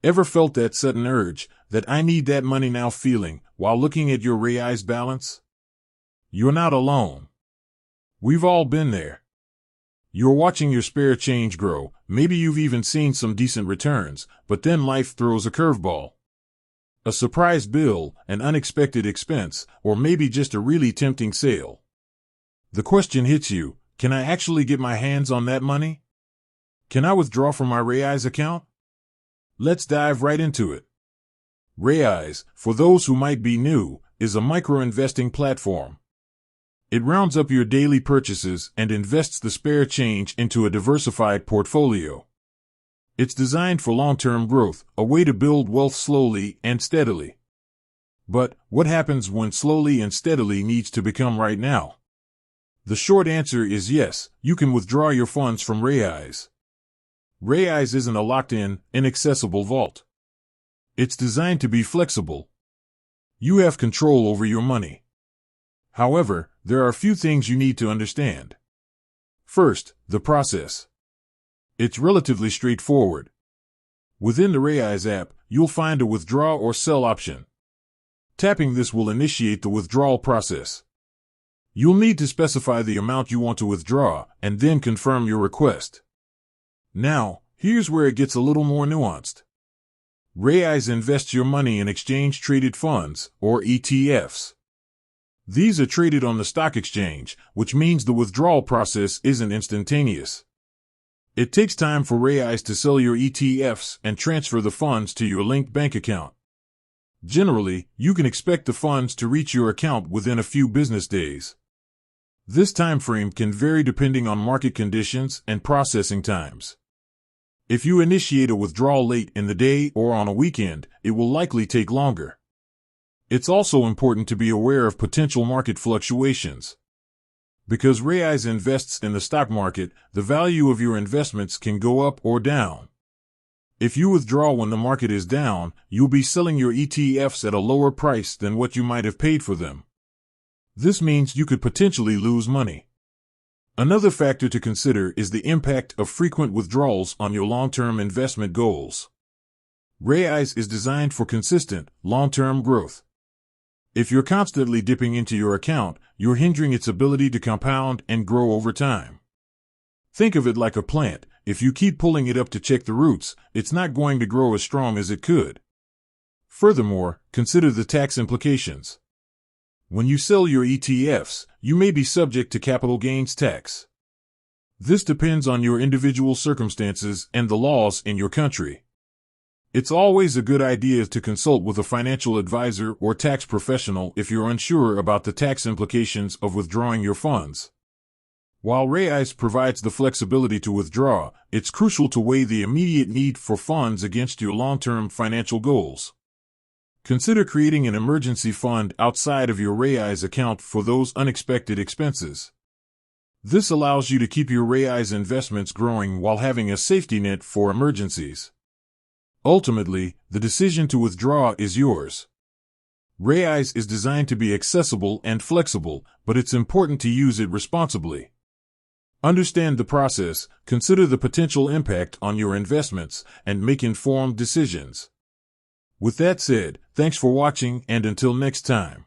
Ever felt that sudden urge, that I need that money now feeling, while looking at your Raiz balance? You're not alone. We've all been there. You're watching your spare change grow, maybe you've even seen some decent returns, but then life throws a curveball. A surprise bill, an unexpected expense, or maybe just a really tempting sale. The question hits you, can I actually get my hands on that money? Can I withdraw from my Raiz account? Let's dive right into it. Raiz, for those who might be new, is a micro-investing platform. It rounds up your daily purchases and invests the spare change into a diversified portfolio. It's designed for long-term growth, a way to build wealth slowly and steadily. But what happens when slowly and steadily needs to become right now? The short answer is yes, you can withdraw your funds from Raiz. Raiz isn't a locked-in, inaccessible vault. It's designed to be flexible. You have control over your money. However, there are a few things you need to understand. First, the process. It's relatively straightforward. Within the Raiz app, you'll find a withdraw or sell option. Tapping this will initiate the withdrawal process. You'll need to specify the amount you want to withdraw and then confirm your request. Now, here's where it gets a little more nuanced. Raiz invests your money in exchange-traded funds, or ETFs. These are traded on the stock exchange, which means the withdrawal process isn't instantaneous. It takes time for Raiz to sell your ETFs and transfer the funds to your linked bank account. Generally, you can expect the funds to reach your account within a few business days. This time frame can vary depending on market conditions and processing times. If you initiate a withdrawal late in the day or on a weekend, it will likely take longer. It's also important to be aware of potential market fluctuations. Because Raiz invests in the stock market, the value of your investments can go up or down. If you withdraw when the market is down, you'll be selling your ETFs at a lower price than what you might have paid for them. This means you could potentially lose money. Another factor to consider is the impact of frequent withdrawals on your long-term investment goals. Raiz is designed for consistent, long-term growth. If you're constantly dipping into your account, you're hindering its ability to compound and grow over time. Think of it like a plant. If you keep pulling it up to check the roots, it's not going to grow as strong as it could. Furthermore, consider the tax implications. When you sell your ETFs, you may be subject to capital gains tax. This depends on your individual circumstances and the laws in your country. It's always a good idea to consult with a financial advisor or tax professional if you're unsure about the tax implications of withdrawing your funds. While Raiz provides the flexibility to withdraw, it's crucial to weigh the immediate need for funds against your long-term financial goals. Consider creating an emergency fund outside of your Raiz account for those unexpected expenses. This allows you to keep your Raiz investments growing while having a safety net for emergencies. Ultimately, the decision to withdraw is yours. Raiz is designed to be accessible and flexible, but it's important to use it responsibly. Understand the process, consider the potential impact on your investments, and make informed decisions. With that said, thanks for watching, and until next time.